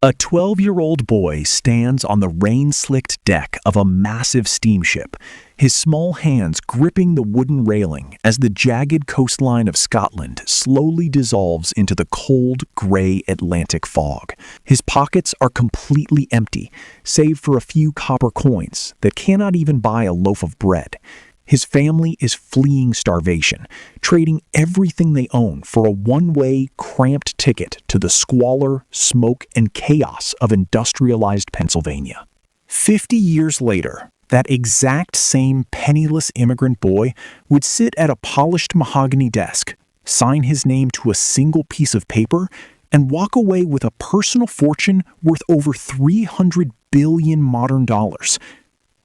A 12-year-old boy stands on the rain-slicked deck of a massive steamship, his small hands gripping the wooden railing as the jagged coastline of Scotland slowly dissolves into the cold, gray Atlantic fog. His pockets are completely empty, save for a few copper coins that cannot even buy a loaf of bread. His family is fleeing starvation, trading everything they own for a one-way, cramped ticket to the squalor, smoke, and chaos of industrialized Pennsylvania. 50 years later, that exact same penniless immigrant boy would sit at a polished mahogany desk, sign his name to a single piece of paper, and walk away with a personal fortune worth over 300 billion modern dollars.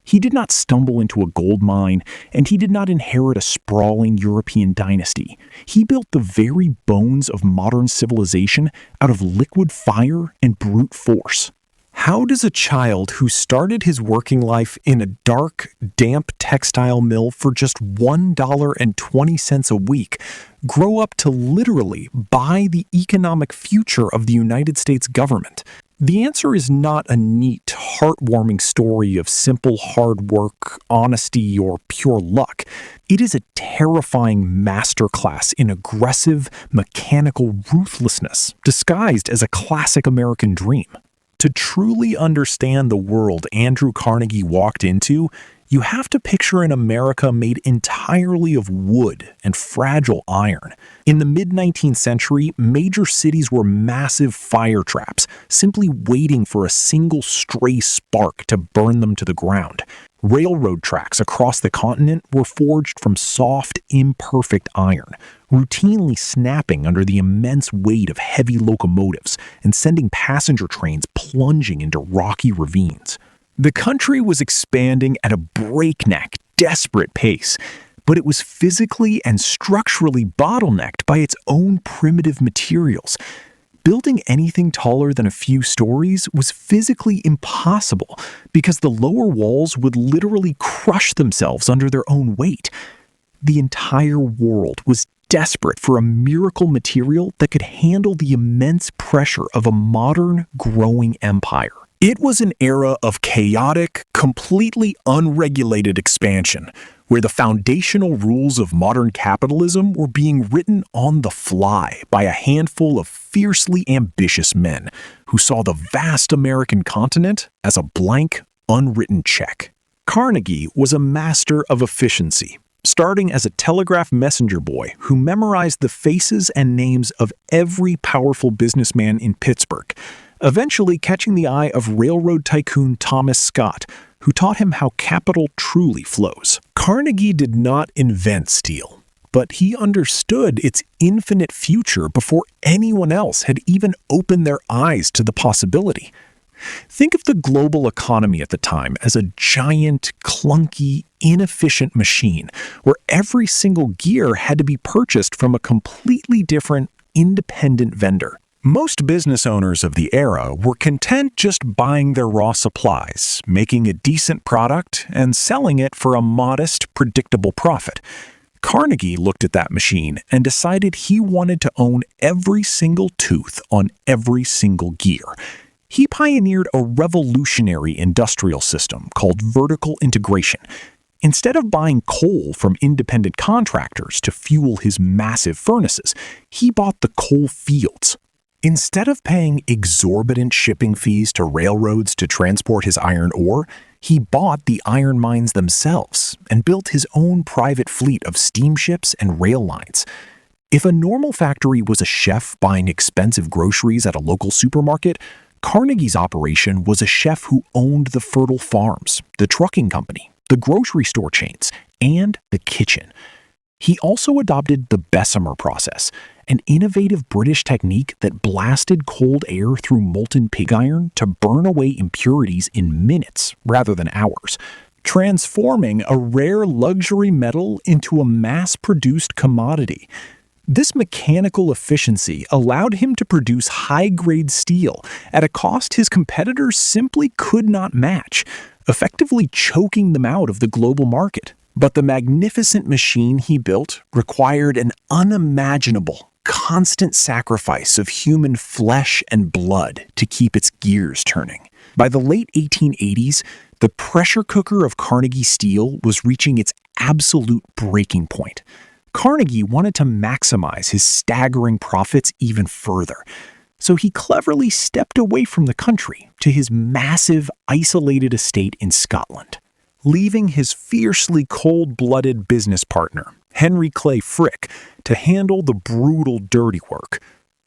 He did not stumble into a gold mine, and he did not inherit a sprawling European dynasty. He built the very bones of modern civilization out of liquid fire and brute force. How does a child who started his working life in a dark, damp textile mill for just $1.20 a week grow up to literally buy the economic future of the United States government? The answer is not a neat, heartwarming story of simple hard work, honesty, or pure luck. It is a terrifying masterclass in aggressive, mechanical ruthlessness, disguised as a classic American dream. To truly understand the world Andrew Carnegie walked into, you have to picture an America made entirely of wood and fragile iron. In the mid-19th century, major cities were massive fire traps, simply waiting for a single stray spark to burn them to the ground. Railroad tracks across the continent were forged from soft, imperfect iron, routinely snapping under the immense weight of heavy locomotives and sending passenger trains plunging into rocky ravines. The country was expanding at a breakneck, desperate pace, but it was physically and structurally bottlenecked by its own primitive materials. Building anything taller than a few stories was physically impossible because the lower walls would literally crush themselves under their own weight. The entire world was desperate for a miracle material that could handle the immense pressure of a modern, growing empire. It was an era of chaotic, completely unregulated expansion, where the foundational rules of modern capitalism were being written on the fly by a handful of fiercely ambitious men who saw the vast American continent as a blank, unwritten check. Carnegie was a master of efficiency, starting as a telegraph messenger boy who memorized the faces and names of every powerful businessman in Pittsburgh, eventually catching the eye of railroad tycoon Thomas Scott, who taught him how capital truly flows. Carnegie did not invent steel, but he understood its infinite future before anyone else had even opened their eyes to the possibility. Think of the global economy at the time as a giant, clunky, inefficient machine where every single gear had to be purchased from a completely different, independent vendor. Most business owners of the era were content just buying their raw supplies, making a decent product, and selling it for a modest, predictable profit. Carnegie looked at that machine and decided he wanted to own every single tooth on every single gear. He pioneered a revolutionary industrial system called vertical integration. Instead of buying coal from independent contractors to fuel his massive furnaces, he bought the coal fields. Instead of paying exorbitant shipping fees to railroads to transport his iron ore, he bought the iron mines themselves and built his own private fleet of steamships and rail lines. If a normal factory was a chef buying expensive groceries at a local supermarket, Carnegie's operation was a chef who owned the fertile farms, the trucking company, the grocery store chains, and the kitchen. He also adopted the Bessemer process, an innovative British technique that blasted cold air through molten pig iron to burn away impurities in minutes rather than hours, transforming a rare luxury metal into a mass-produced commodity. This mechanical efficiency allowed him to produce high-grade steel at a cost his competitors simply could not match, effectively choking them out of the global market. But the magnificent machine he built required an unimaginable, constant sacrifice of human flesh and blood to keep its gears turning. By the late 1880s, the pressure cooker of Carnegie Steel was reaching its absolute breaking point. Carnegie wanted to maximize his staggering profits even further, so he cleverly stepped away from the country to his massive, isolated estate in Scotland, leaving his fiercely cold-blooded business partner, Henry Clay Frick, to handle the brutal dirty work.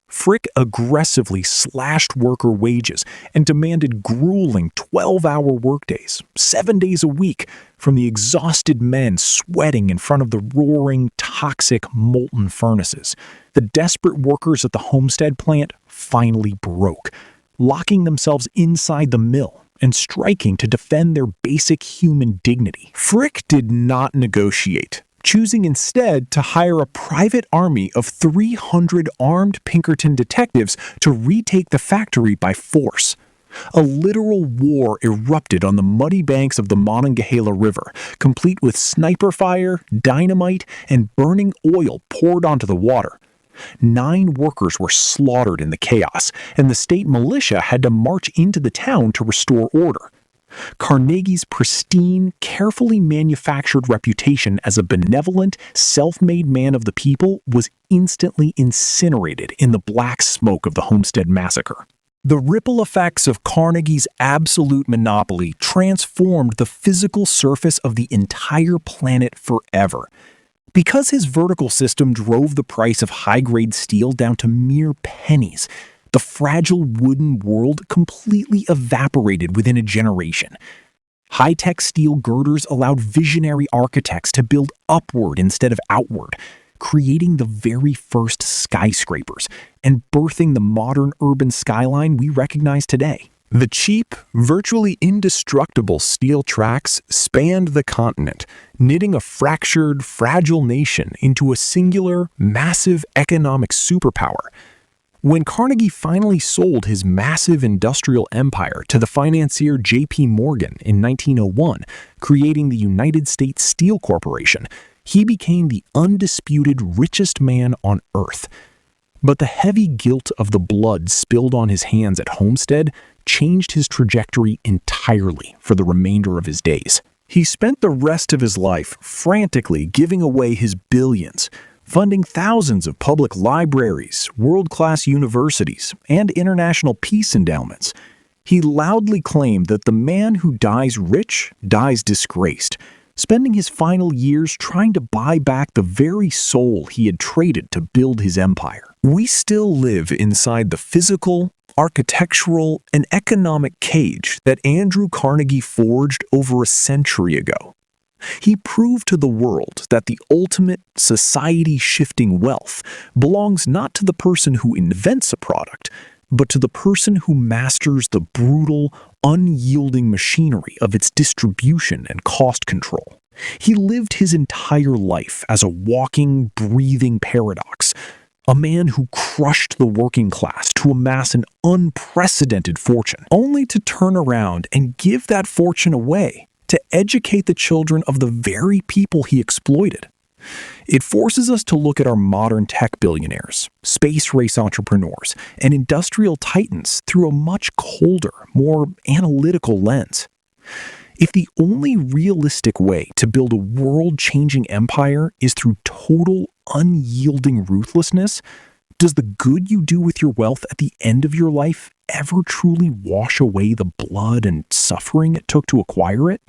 Frick aggressively slashed worker wages and demanded grueling 12-hour workdays, 7 days a week, from the exhausted men sweating in front of the roaring, toxic, molten furnaces. The desperate workers at the Homestead plant finally broke, locking themselves inside the mill and striking to defend their basic human dignity. Frick did not negotiate, choosing instead to hire a private army of 300 armed Pinkerton detectives to retake the factory by force. A literal war erupted on the muddy banks of the Monongahela River, complete with sniper fire, dynamite, and burning oil poured onto the water. 9 workers were slaughtered in the chaos, and the state militia had to march into the town to restore order. Carnegie's pristine, carefully manufactured reputation as a benevolent, self-made man of the people was instantly incinerated in the black smoke of the Homestead Massacre. The ripple effects of Carnegie's absolute monopoly transformed the physical surface of the entire planet forever. Because his vertical system drove the price of high-grade steel down to mere pennies, the fragile wooden world completely evaporated within a generation. High-tech steel girders allowed visionary architects to build upward instead of outward, creating the very first skyscrapers and birthing the modern urban skyline we recognize today. The cheap, virtually indestructible steel tracks spanned the continent, knitting a fractured, fragile nation into a singular, massive economic superpower. When Carnegie finally sold his massive industrial empire to the financier J.P. Morgan in 1901, creating the United States Steel Corporation, he became the undisputed richest man on Earth. But the heavy guilt of the blood spilled on his hands at Homestead changed his trajectory entirely for the remainder of his days. He spent the rest of his life frantically giving away his billions, funding thousands of public libraries, world-class universities, and international peace endowments. He loudly claimed that the man who dies rich dies disgraced, spending his final years trying to buy back the very soul he had traded to build his empire. We still live inside the physical, architectural, and economic cage that Andrew Carnegie forged over a century ago. He proved to the world that the ultimate society-shifting wealth belongs not to the person who invents a product, but to the person who masters the brutal, unyielding machinery of its distribution and cost control. He lived his entire life as a walking, breathing paradox, a man who crushed the working class to amass an unprecedented fortune, only to turn around and give that fortune away to educate the children of the very people he exploited. It forces us to look at our modern tech billionaires, space race entrepreneurs, and industrial titans through a much colder, more analytical lens. If the only realistic way to build a world-changing empire is through total, unyielding ruthlessness, does the good you do with your wealth at the end of your life ever truly wash away the blood and suffering it took to acquire it?